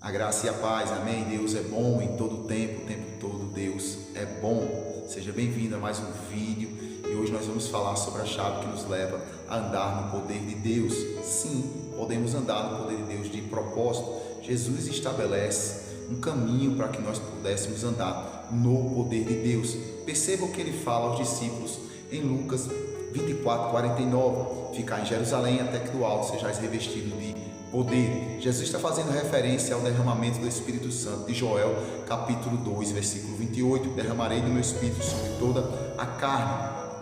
A graça e a paz, amém? Deus é bom em todo o tempo todo Deus é bom. Seja bem-vindo a mais um vídeo e hoje nós vamos falar sobre a chave que nos leva a andar no poder de Deus. Sim, podemos andar no poder de Deus de propósito. Jesus estabelece um caminho para que nós pudéssemos andar no poder de Deus. Perceba o que ele fala aos discípulos em Lucas 24:49, ficar em Jerusalém até que do alto sejais revestidos de poder. Jesus está fazendo referência ao derramamento do Espírito Santo de Joel, capítulo 2, versículo 28, derramarei do meu Espírito sobre toda a carne.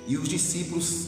E os discípulos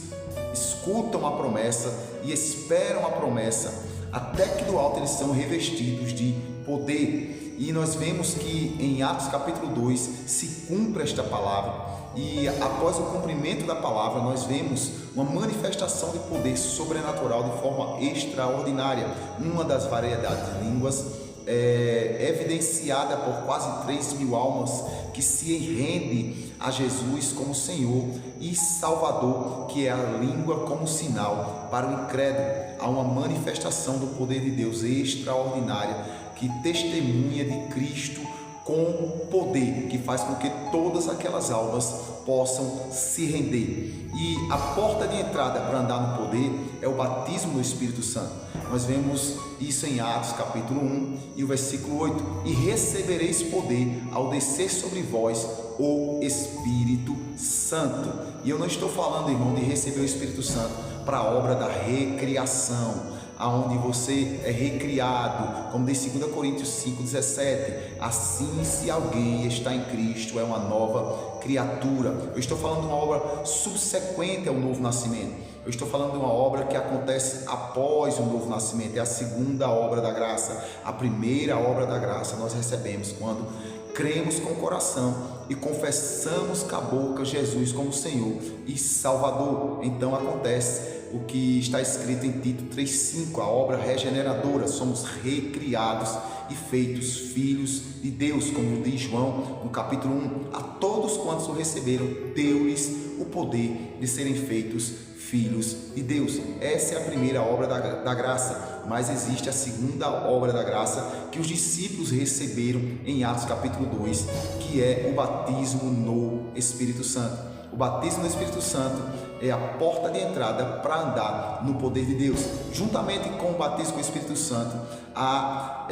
escutam a promessa e esperam a promessa, até que do alto eles são revestidos de poder. E nós vemos que em Atos capítulo 2 se cumpre esta palavra, e após o cumprimento da palavra nós vemos uma manifestação de poder sobrenatural de forma extraordinária. Uma das variedades de línguas evidenciada por quase 3.000 almas que se rendem a Jesus como Senhor e Salvador, que é a língua como sinal para o incrédulo. Há uma manifestação do poder de Deus extraordinária que testemunha de Cristo com poder, que faz com que todas aquelas almas possam se render. E a porta de entrada para andar no poder é o batismo no Espírito Santo. Nós vemos isso em Atos capítulo 1 e o versículo 8: e recebereis poder ao descer sobre vós o Espírito Santo. E eu não estou falando, irmão, de receber o Espírito Santo para a obra da recriação, aonde você é recriado, como diz 2 Coríntios 5:17, assim se alguém está em Cristo é uma nova criatura. Eu estou falando de uma obra subsequente ao novo nascimento. Eu estou falando de uma obra que acontece após o novo nascimento, é a segunda obra da graça. A primeira obra da graça nós recebemos quando cremos com o coração e confessamos com a boca Jesus como Senhor e Salvador. Então acontece o que está escrito em Tito 3:5, a obra regeneradora. Somos recriados e feitos filhos de Deus, como diz João no capítulo 1. A todos quantos o receberam, deu-lhes o poder de serem feitos filhos de Deus. Essa é a primeira obra da graça, mas existe a segunda obra da graça que os discípulos receberam em Atos capítulo 2, que é o batismo no Espírito Santo. O batismo no Espírito Santo é a porta de entrada para andar no poder de Deus. Juntamente com o batismo com o Espírito Santo, há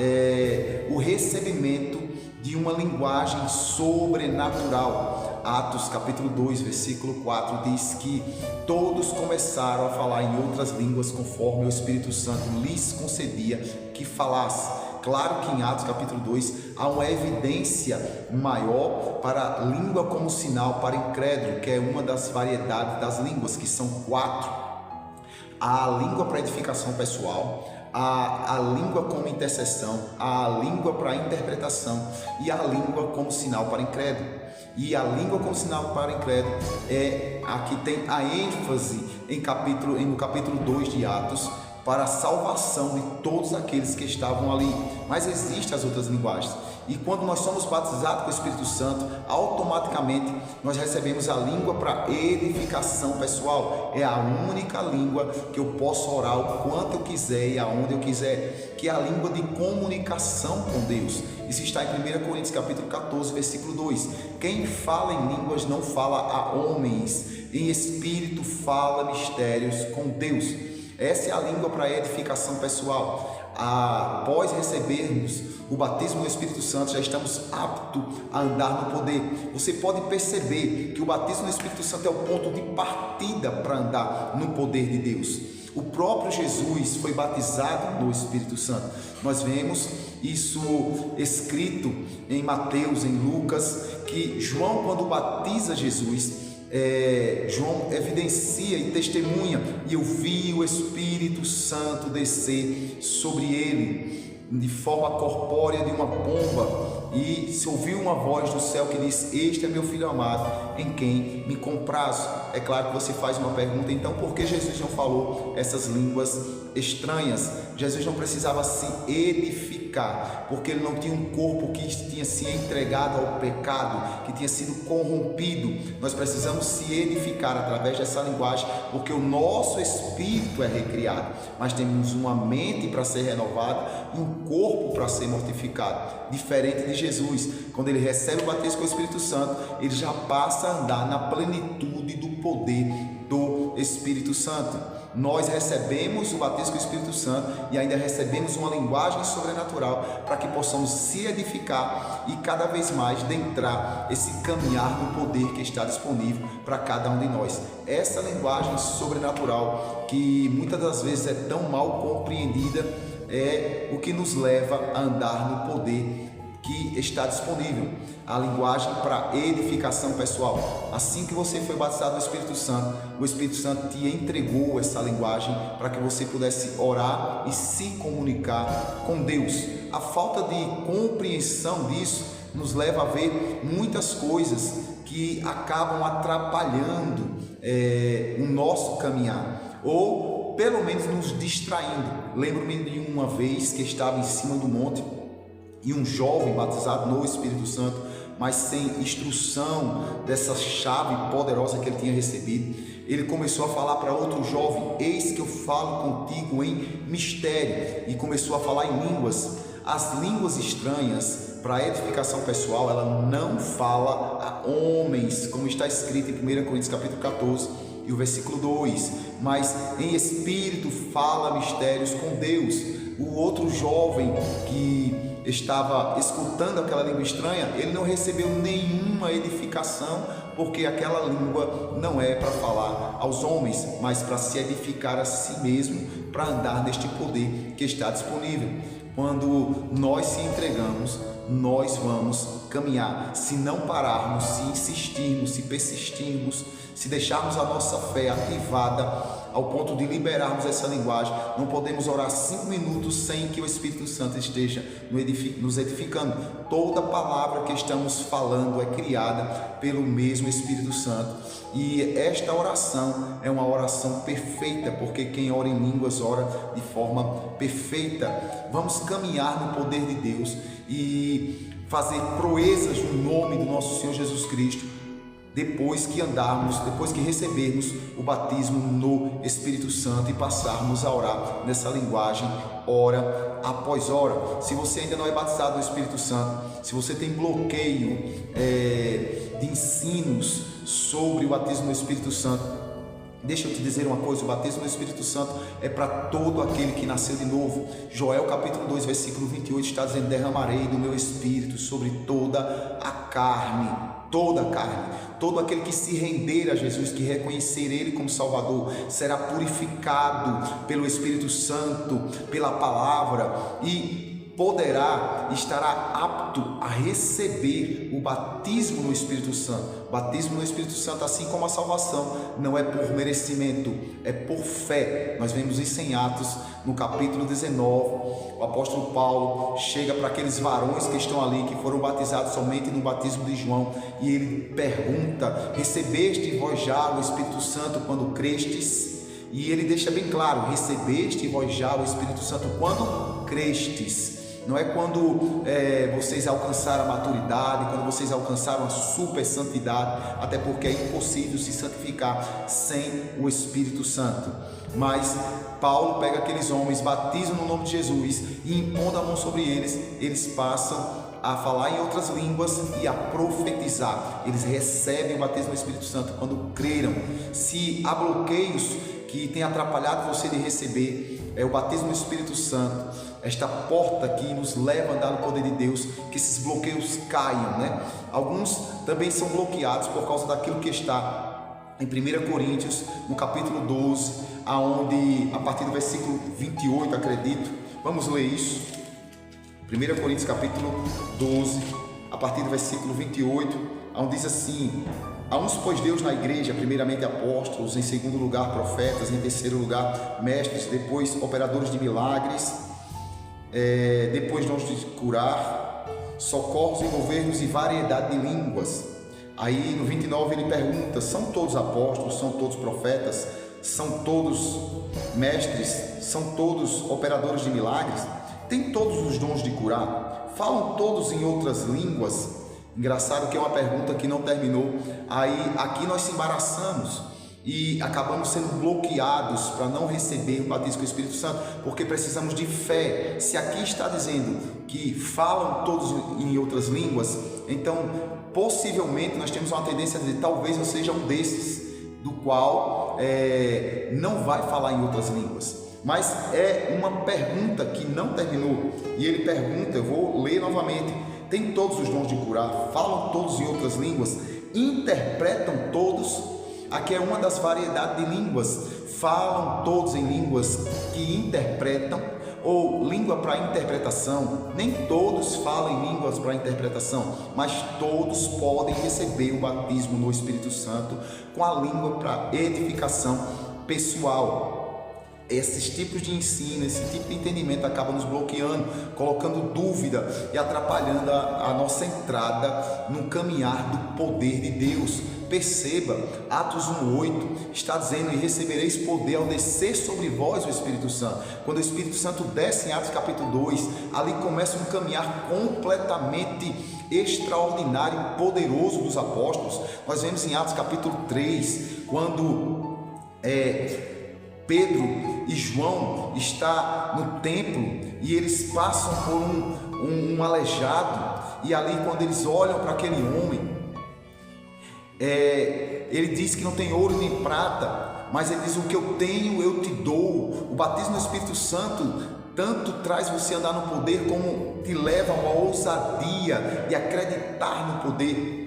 o recebimento de uma linguagem sobrenatural. Atos capítulo 2, versículo 4 diz que todos começaram a falar em outras línguas conforme o Espírito Santo lhes concedia que falasse. Claro que em Atos capítulo 2 há uma evidência maior para a língua como sinal para incrédulo, que é uma das variedades das línguas, que são 4. Há a língua para edificação pessoal, a língua como intercessão, a língua para interpretação e a língua como sinal para incrédulo. E a língua como sinal para incrédulo é a que tem a ênfase no capítulo 2 de Atos, para a salvação de todos aqueles que estavam ali. Mas existem as outras linguagens. E quando nós somos batizados com o Espírito Santo, automaticamente nós recebemos a língua para edificação pessoal. É a única língua que eu posso orar o quanto eu quiser e aonde eu quiser, que é a língua de comunicação com Deus. Isso está em 1 Coríntios capítulo 14, versículo 2. Quem fala em línguas não fala a homens, em espírito fala mistérios com Deus. Essa é a língua para edificação pessoal. Após recebermos o batismo do Espírito Santo, já estamos aptos a andar no poder. Você pode perceber que o batismo do Espírito Santo é o ponto de partida para andar no poder de Deus. O próprio Jesus foi batizado no Espírito Santo. Nós vemos isso escrito em Mateus, em Lucas, que João, quando batiza Jesus, João evidencia e testemunha: e eu vi o Espírito Santo descer sobre ele de forma corpórea de uma pomba, e se ouviu uma voz do céu que diz: este é meu filho amado, em quem me comprazo. É claro que você faz uma pergunta: então por que Jesus não falou essas línguas estranhas? Jesus não precisava se edificar edificar, porque ele não tinha um corpo que tinha se entregado ao pecado, que tinha sido corrompido. Nós precisamos se edificar através dessa linguagem, porque o nosso espírito é recriado, mas temos uma mente para ser renovada e um corpo para ser mortificado. Diferente de Jesus, quando ele recebe o batismo com o Espírito Santo, ele já passa a andar na plenitude do poder do Espírito Santo. Nós recebemos o batismo com o Espírito Santo e ainda recebemos uma linguagem sobrenatural para que possamos se edificar e cada vez mais adentrar esse caminhar no poder que está disponível para cada um de nós. Essa linguagem sobrenatural, que muitas das vezes é tão mal compreendida, é o que nos leva a andar no poder que está disponível, a linguagem para edificação pessoal. Assim que você foi batizado no Espírito Santo, o Espírito Santo te entregou essa linguagem para que você pudesse orar e se comunicar com Deus. A falta de compreensão disso nos leva a ver muitas coisas que acabam atrapalhando o nosso caminhar, ou pelo menos nos distraindo. Lembro-me de uma vez que estava em cima do monte e um jovem batizado no Espírito Santo, mas sem instrução dessa chave poderosa que ele tinha recebido, ele começou a falar para outro jovem: eis que eu falo contigo em mistério, e começou a falar em línguas. As línguas estranhas, para a edificação pessoal, ela não fala a homens, como está escrito em 1 Coríntios capítulo 14 e o versículo 2, mas em espírito fala mistérios com Deus. O outro jovem que estava escutando aquela língua estranha, ele não recebeu nenhuma edificação, porque aquela língua não é para falar aos homens, mas para se edificar a si mesmo, para andar neste poder que está disponível. Quando nós se entregamos, nós vamos caminhar. Se não pararmos, se insistirmos, se persistirmos, se deixarmos a nossa fé ativada ao ponto de liberarmos essa linguagem, não podemos orar 5 minutos sem que o Espírito Santo esteja nos edificando. Toda palavra que estamos falando é criada pelo mesmo Espírito Santo, e esta oração é uma oração perfeita, porque quem ora em línguas ora de forma perfeita. Vamos caminhar no poder de Deus e fazer proezas no nome do nosso Senhor Jesus Cristo, depois que andarmos, depois que recebermos o batismo no Espírito Santo e passarmos a orar nessa linguagem, hora após hora. Se você ainda não é batizado no Espírito Santo, se você tem bloqueio de ensinos sobre o batismo no Espírito Santo, deixa eu te dizer uma coisa: o batismo no Espírito Santo é para todo aquele que nasceu de novo. Joel capítulo 2, versículo 28 está dizendo: derramarei do meu Espírito sobre toda a carne, todo aquele que se render a Jesus, que reconhecer Ele como Salvador, será purificado pelo Espírito Santo, pela palavra, e estará apto a receber o batismo no Espírito Santo. Batismo no Espírito Santo, assim como a salvação, não é por merecimento, é por fé. Nós vemos isso em Atos, no capítulo 19, o apóstolo Paulo chega para aqueles varões que estão ali, que foram batizados somente no batismo de João, e ele pergunta: recebeste vós já o Espírito Santo quando crestes? E ele deixa bem claro: recebeste vós já o Espírito Santo quando crestes. Não é quando vocês alcançaram a maturidade, quando vocês alcançaram a super santidade, até porque é impossível se santificar sem o Espírito Santo. Mas Paulo pega aqueles homens, batiza no nome de Jesus e, impondo a mão sobre eles, eles passam a falar em outras línguas e a profetizar. Eles recebem o batismo do Espírito Santo quando creram. Se há bloqueios que tem atrapalhado você de receber o batismo do Espírito Santo, esta porta que nos leva a andar no poder de Deus, que esses bloqueios caiam, né? Alguns também são bloqueados por causa daquilo que está em 1 Coríntios, no capítulo 12, aonde, a partir do versículo 28, acredito, vamos ler isso. 1 Coríntios capítulo 12, a partir do versículo 28, onde diz assim: há uns, pois, Deus na igreja, primeiramente apóstolos, em segundo lugar profetas, em terceiro lugar mestres, depois operadores de milagres, depois dons de curar, socorros e governos e variedade de línguas. Aí no 29 ele pergunta: são todos apóstolos, são todos profetas, são todos mestres, são todos operadores de milagres? têm todos os dons de curar? Falam todos em outras línguas? Engraçado que é uma pergunta que não terminou. Aí aqui nós se embaraçamos e acabamos sendo bloqueados para não receber o batismo com o Espírito Santo, porque precisamos de fé. Se aqui está dizendo que falam todos em outras línguas, então possivelmente nós temos uma tendência a dizer, talvez eu seja um desses, do qual não vai falar em outras línguas. Mas é uma pergunta que não terminou, e ele pergunta, eu vou ler novamente: tem todos os dons de curar? Falam todos em outras línguas? Interpretam todos? Aqui é uma das variedades de línguas. Falam todos em línguas que interpretam, ou língua para interpretação. Nem todos falam em línguas para interpretação, mas todos podem receber o batismo no Espírito Santo com a língua para edificação pessoal. Esses tipos de ensino, esse tipo de entendimento acaba nos bloqueando, colocando dúvida e atrapalhando a nossa entrada no caminhar do poder de Deus. Perceba, Atos 1:8 está dizendo: e recebereis poder ao descer sobre vós o Espírito Santo. Quando o Espírito Santo desce em Atos capítulo 2, ali começa um caminhar completamente extraordinário e poderoso dos apóstolos. Nós vemos em Atos capítulo 3, quando Pedro e João está no templo e eles passam por um aleijado, e ali quando eles olham para aquele homem, ele diz que não tem ouro nem prata, mas ele diz: o que eu tenho eu te dou. O batismo no Espírito Santo tanto traz você a andar no poder, como te leva a uma ousadia de acreditar no poder.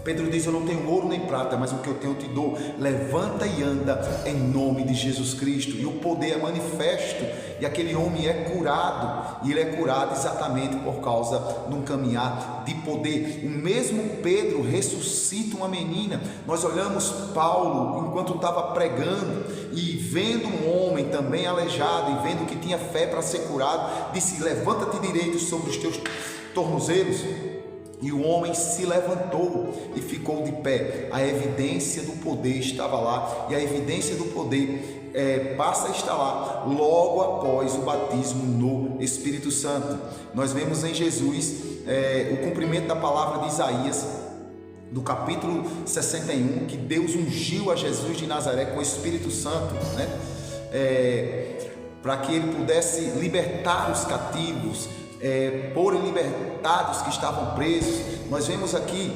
Pedro diz: eu não tenho ouro nem prata, mas o que eu tenho eu te dou. Levanta e anda em nome de Jesus Cristo. E o poder é manifesto, e aquele homem é curado, e ele é curado exatamente por causa de um caminhar de poder. O mesmo Pedro ressuscita uma menina. Nós olhamos Paulo, enquanto estava pregando, e vendo um homem também aleijado, e vendo que tinha fé para ser curado, disse: levanta-te direito sobre os teus tornozelos. E o homem se levantou e ficou de pé. A evidência do poder estava lá, e a evidência do poder passa a estar lá logo após o batismo no Espírito Santo. Nós vemos em Jesus o cumprimento da palavra de Isaías, do capítulo 61, que Deus ungiu a Jesus de Nazaré com o Espírito Santo, para que ele pudesse libertar os cativos, por libertados que estavam presos. Nós vemos aqui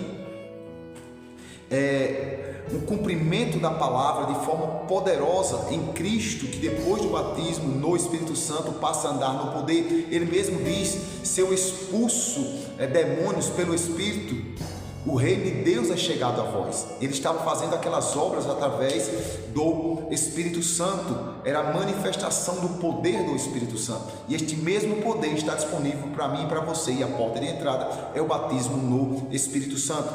o cumprimento da palavra de forma poderosa em Cristo, que depois do batismo no Espírito Santo passa a andar no poder. Ele mesmo diz: se eu expulso demônios pelo Espírito, o reino de Deus é chegado a vós. Ele estava fazendo aquelas obras através do Espírito Santo. Era a manifestação do poder do Espírito Santo. E este mesmo poder está disponível para mim e para você. E a porta de entrada é o batismo no Espírito Santo.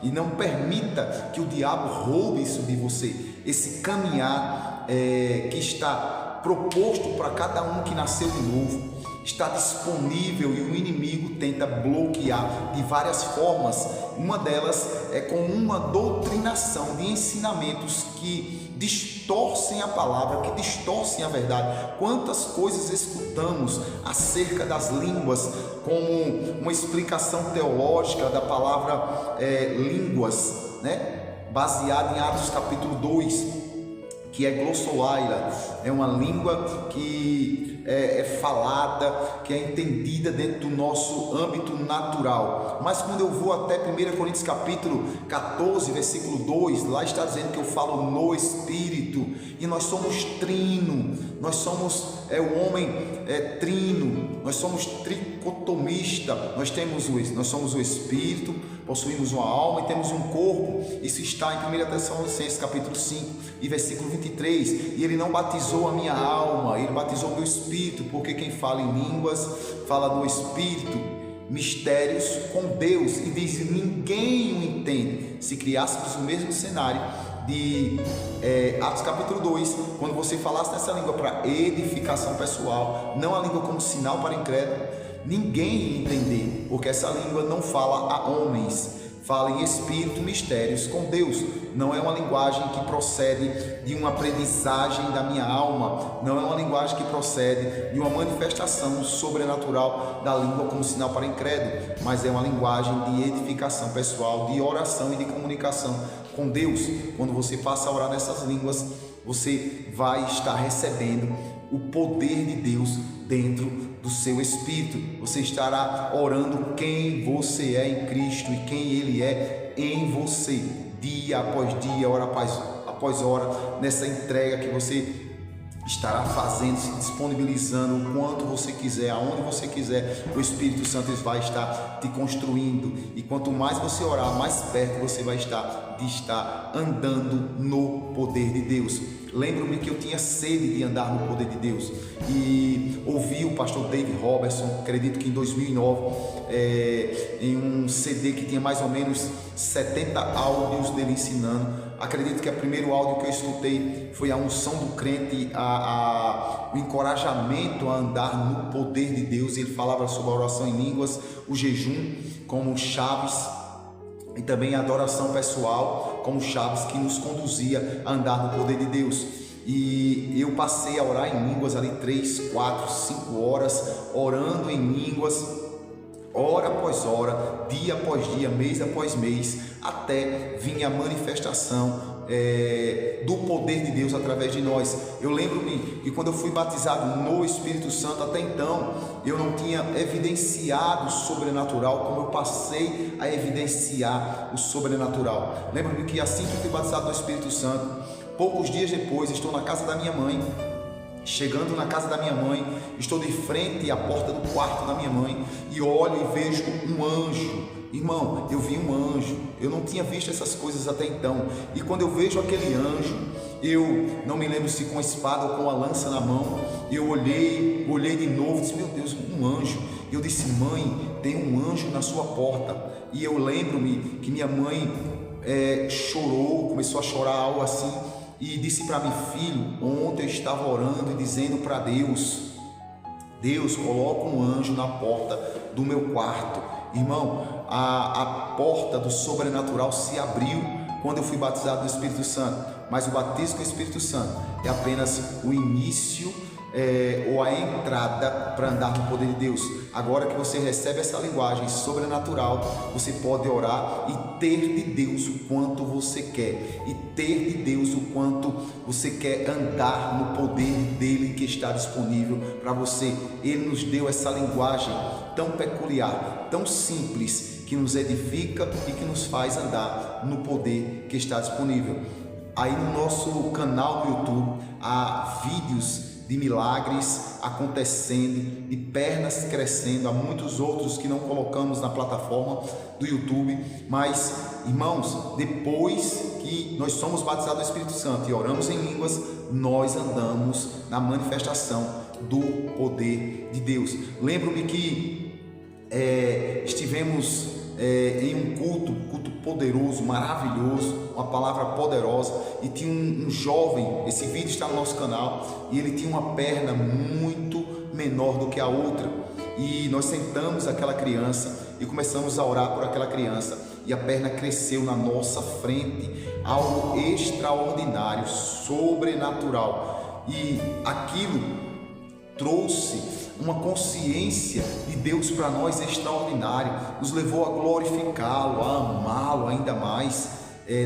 E não permita que o diabo roube isso de você. Esse caminhar que está proposto para cada um que nasceu de novo está disponível, e o inimigo tenta bloquear de várias formas. Uma delas é com uma doutrinação de ensinamentos que distorcem a palavra, que distorcem a verdade. Quantas coisas escutamos acerca das línguas como uma explicação teológica da palavra línguas, baseada em Atos capítulo 2, que é glossolaira, é uma língua que é falada, que é entendida dentro do nosso âmbito natural. Mas quando eu vou até 1 Coríntios capítulo 14, versículo 2, lá está dizendo que eu falo no Espírito, e nós somos trino, nós somos o homem trino, nós somos tricotomista, nós somos o Espírito, possuímos uma alma e temos um corpo. Isso está em 1 Tessalonicenses capítulo 5 e versículo 23, e ele não batizou a minha alma, ele batizou o meu Espírito, porque quem fala em línguas fala no Espírito, mistérios com Deus, e diz: ninguém o entende. Se criássemos o mesmo cenário de Atos capítulo 2, quando você falasse nessa língua para edificação pessoal, não a língua como sinal para incrédulo, ninguém ia entender, porque essa língua não fala a homens, fala em espírito, mistérios com Deus. Não é uma linguagem que procede de uma aprendizagem da minha alma, não é uma linguagem que procede de uma manifestação sobrenatural da língua como sinal para incrédulo, mas é uma linguagem de edificação pessoal, de oração e de comunicação com Deus. Quando você passa a orar nessas línguas, você vai estar recebendo o poder de Deus dentro do seu espírito. Você estará orando quem você é em Cristo e quem Ele é em você, dia após dia, hora após hora, nessa entrega que você estará fazendo, se disponibilizando o quanto você quiser, aonde você quiser. O Espírito Santo vai estar te construindo, e quanto mais você orar, mais perto você vai estar de estar andando no poder de Deus. Lembro-me que eu tinha sede de andar no poder de Deus, e ouvi o pastor David Robertson, acredito que em 2009, em um CD que tinha mais ou menos 70 áudios dele ensinando. Acredito que o primeiro áudio que eu escutei foi a unção do crente, o encorajamento a andar no poder de Deus. Ele falava sobre a oração em línguas, o jejum como chaves, e também a adoração pessoal como chaves que nos conduzia a andar no poder de Deus. E eu passei a orar em línguas ali 3, 4, 5 horas, orando em línguas, hora após hora, dia após dia, mês após mês, até vir a manifestação do poder de Deus através de nós. Eu lembro-me que quando eu fui batizado no Espírito Santo, até então eu não tinha evidenciado o sobrenatural como eu passei a evidenciar o sobrenatural. Lembro-me que assim que eu fui batizado no Espírito Santo, poucos dias depois, estou na casa da minha mãe. Chegando na casa da minha mãe, estou de frente à porta do quarto da minha mãe e olho e vejo um anjo. Irmão, eu vi um anjo, eu não tinha visto essas coisas até então. E quando eu vejo aquele anjo, eu não me lembro se com a espada ou com a lança na mão, eu olhei de novo e disse: meu Deus, um anjo. Eu disse: mãe, tem um anjo na sua porta. E eu lembro-me que minha mãe chorou, começou a chorar algo assim, e disse para mim: filho, ontem eu estava orando e dizendo para Deus, coloca um anjo na porta do meu quarto. Irmão, a porta do sobrenatural se abriu quando eu fui batizado no Espírito Santo, mas o batismo com o Espírito Santo é apenas o início ou a entrada para andar no poder de Deus. Agora que você recebe essa linguagem sobrenatural, você pode orar e ter de Deus o quanto você quer, e ter de Deus o quanto você quer andar no poder dele que está disponível para você. Ele nos deu essa linguagem tão peculiar, tão simples, que nos edifica e que nos faz andar no poder que está disponível. Aí no nosso canal no YouTube há vídeos de milagres acontecendo, de pernas crescendo. Há muitos outros que não colocamos na plataforma do YouTube, mas irmãos, depois que nós somos batizados no Espírito Santo e oramos em línguas, nós andamos na manifestação do poder de Deus. Lembro-me que estivemos em um culto poderoso, maravilhoso, uma palavra poderosa, e tinha um jovem. Esse vídeo está no nosso canal, e ele tinha uma perna muito menor do que a outra, e nós sentamos aquela criança e começamos a orar por aquela criança, e a perna cresceu na nossa frente, algo extraordinário, sobrenatural, e aquilo trouxe uma consciência de Deus para nós extraordinária, nos levou a glorificá-lo, a amá-lo ainda mais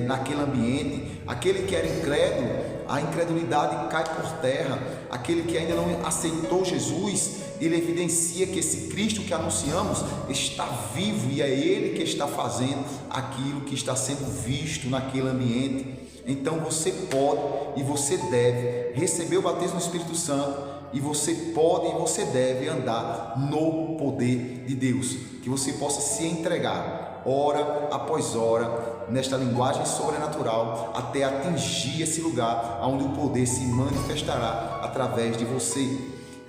naquele ambiente. Aquele que era incrédulo, a incredulidade cai por terra. Aquele que ainda não aceitou Jesus, ele evidencia que esse Cristo que anunciamos está vivo, e é Ele que está fazendo aquilo que está sendo visto naquele ambiente. Então você pode e você deve receber o batismo no Espírito Santo, e você pode e você deve andar no poder de Deus, que você possa se entregar hora após hora nesta linguagem sobrenatural até atingir esse lugar onde o poder se manifestará através de você.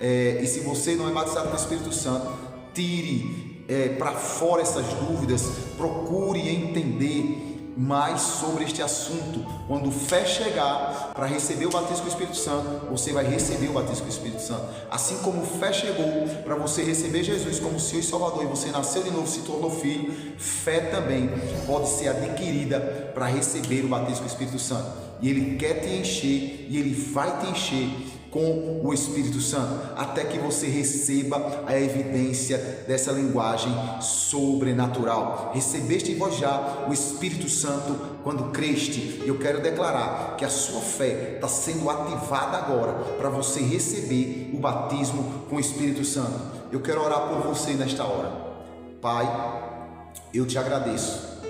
E se você não é batizado no Espírito Santo, tire para fora essas dúvidas, procure entender mais sobre este assunto. Quando fé chegar para receber o batismo com o Espírito Santo, você vai receber o batismo com o Espírito Santo. Assim como fé chegou para você receber Jesus como Senhor e Salvador e você nasceu de novo, se tornou filho, fé também pode ser adquirida para receber o batismo com o Espírito Santo. E Ele quer te encher e Ele vai te encher com o Espírito Santo, até que você receba a evidência dessa linguagem sobrenatural. Recebeste vós já o Espírito Santo quando creste. Eu quero declarar que a sua fé está sendo ativada agora para você receber o batismo com o Espírito Santo. Eu quero orar por você nesta hora. Pai, eu te agradeço,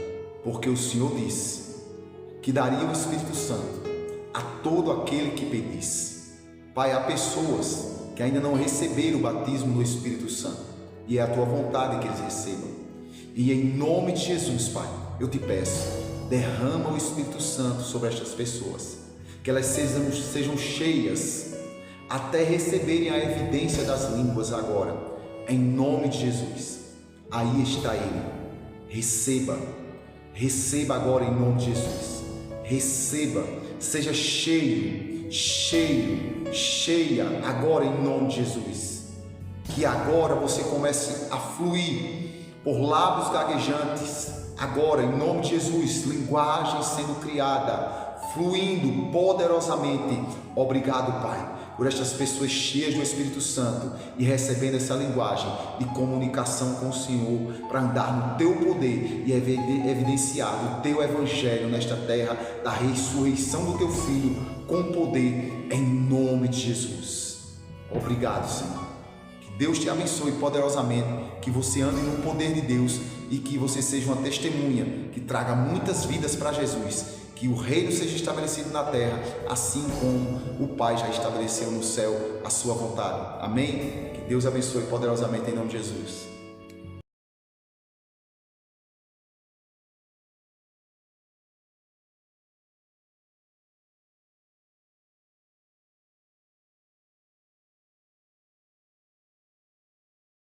porque o Senhor disse que daria o Espírito Santo a todo aquele que pedisse. Pai, há pessoas que ainda não receberam o batismo do Espírito Santo e é a tua vontade que eles recebam. E em nome de Jesus, Pai, eu te peço, derrama o Espírito Santo sobre estas pessoas, que elas sejam cheias até receberem a evidência das línguas agora, em nome de Jesus. Aí está Ele. Receba agora em nome de Jesus. Receba, seja cheia agora em nome de Jesus. Que agora você comece a fluir por lábios gaguejantes, agora em nome de Jesus, linguagem sendo criada, fluindo poderosamente. Obrigado, Pai, por estas pessoas cheias do Espírito Santo e recebendo essa linguagem de comunicação com o Senhor para andar no teu poder e evidenciar o teu evangelho nesta terra, da ressurreição do teu Filho com poder em nome de Jesus. Obrigado, Senhor. Que Deus te abençoe poderosamente, que você ande no poder de Deus e que você seja uma testemunha que traga muitas vidas para Jesus. Que o reino seja estabelecido na terra, assim como o Pai já estabeleceu no céu a sua vontade. Amém? Que Deus abençoe poderosamente em nome de Jesus.